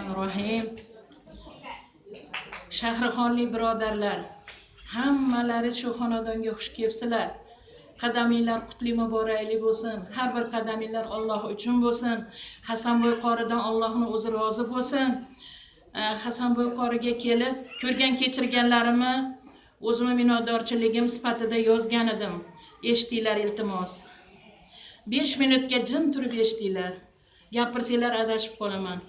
Bismillahirrahmanirrahim. Shahrixonlik birodarlar, hammalari shu xonadonga xush kelibsizlar. Qadaminglar qutli muborakli bo'lsin. Har bir qadaminglar Alloh uchun bo'lsin. Hasanboy qoridan Allohning o'zi rozi bo'lsin. Hasanboy qoriga kelib, ko'rgan kechirganlarimni o'zimning minnatdorchiligim sifatida yozgan edim. Eshitinglar iltimos. 5 minutga jim turib eshitinglar. Gapirsanglar adashib qolaman.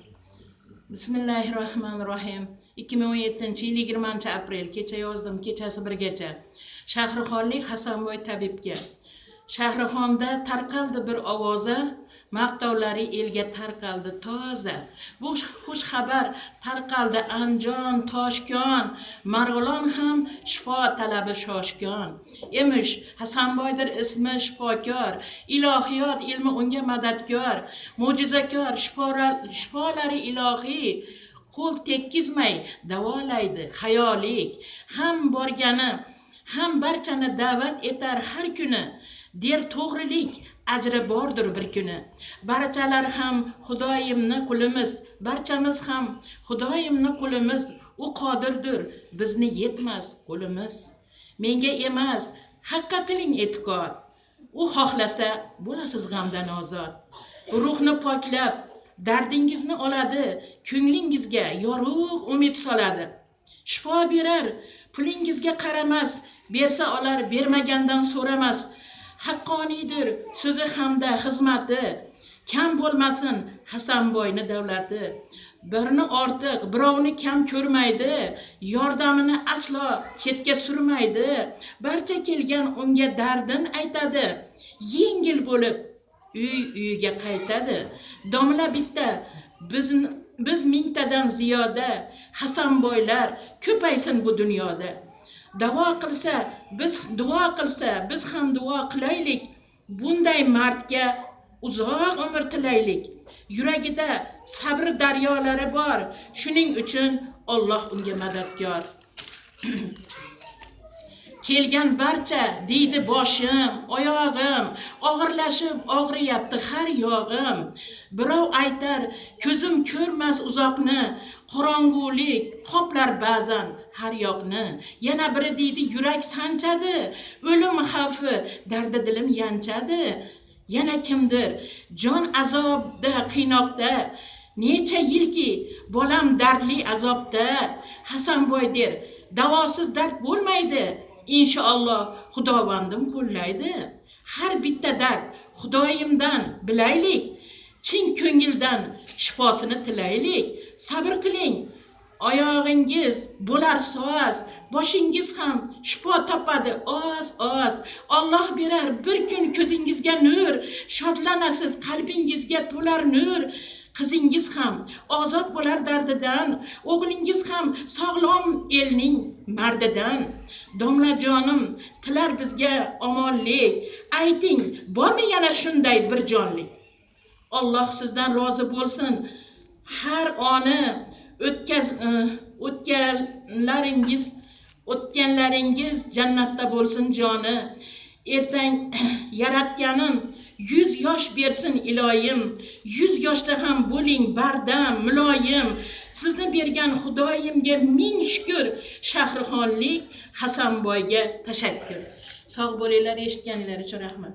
Bismillahirrahmanirrahim. 2017-yil 20-aprel kecha yozdim, kechasi 1gacha. Shahrixonlik Hasanboy tabibga. Shahrixonda tarqaldi bir ovoza, maqtovlari elga tarqaldi toza. Bu xush xabar tarqaldi Andijon, Toshkent, Marg'ilon ham shifo talabi shoshgan. Emish Hasanboydir ismi shifokor, ilohiyot ilmi unga madadkor, mo'jizakor, shifolari ilohiy. Qo'l tekkizmay davolaydi hayolik. Ham borgani, ham barchani da'vat etar har kuni. Der to'g'rilik ajri bordir bir kuni. Barchalar ham Xudoyimni qulimiz, barchamiz ham Xudoyimni qulimiz. U qodirdir, bizni yetmas qo'limiz. Menga emas, haqqa qiling e'tiqod. U xohlasa bo'lasiz g'amdan ozod. Ruhni poklab dardingizni oladi, ko'nglingizga yorug' umid soladi. Shifo berar, pulingizga qaramas, bersa olar, bermagandan so'ramas. Haqqoniydir so'zi hamda xizmati, kam bo'lmasin Hasanboyni davlati. Birini ortiq, birovni kam ko'rmaydi, yordamini aslo ketga surmaydi. Barcha kelgan unga dardin aytadi, yengil bo'lib uyiga qaytadi. Domla bitta, biz mingtadan ziyoda, Hasanboylar ko'paysin bu dunyoda. Duo qilsa, biz ham duo qilaylik. Bunday mardga uzoq umr tilaylik. Yuragida sabr daryolari bor, shuning uchun Alloh unga madadkor. Kelgan barcha deydi boshim, oyog'im, og'irlashib og'riyapti har yog'im. Birov aytar, ko'zim ko'rmas uzoqni, qorong'ulik qoplar ba'zan har yoqni. Yana biri deydi, yurak sanchadi, o'lim xavfi dardi dilim yanchadi. Yana kimdir, jon azobda, qiynoqda, necha yilki bolam dardli azobda. Hasanboy der, davosiz dard bo'lmaydi. İnşallah Xudobandim qo'llaydi. Har bitta dard Xudoyimdan bilaylik. Chin ko'ngildan shifosini tilaylik. Sabr qiling. Oyog'ingiz bo'lar soz, boshingiz ham shifo topadi oz. Alloh berar bir kun ko'zingizga nur, shodlanasiz, qalbingizga to'lar nur. Qizingiz ham ozod bo'lar dardidan, o'g'lingiz ham sog'lom elning mardidan. Domla jonim tilar bizga omonlik. Ayting, bormi yana shunday bir jonlik? Alloh sizdan rozi bo'lsin. Har oni o'tganlaringiz jannatda bo'lsin joni. Ertang yaratganim 100 yosh bersin iloyim. 100 yoshda ham bo'ling bardam, muloyim. Sizni bergan Xudoyimga ming shukr. Shahrixonlik Hasanboyga tashakkur. Sog' bo'linglar, eshitganinglar uchun rahmat.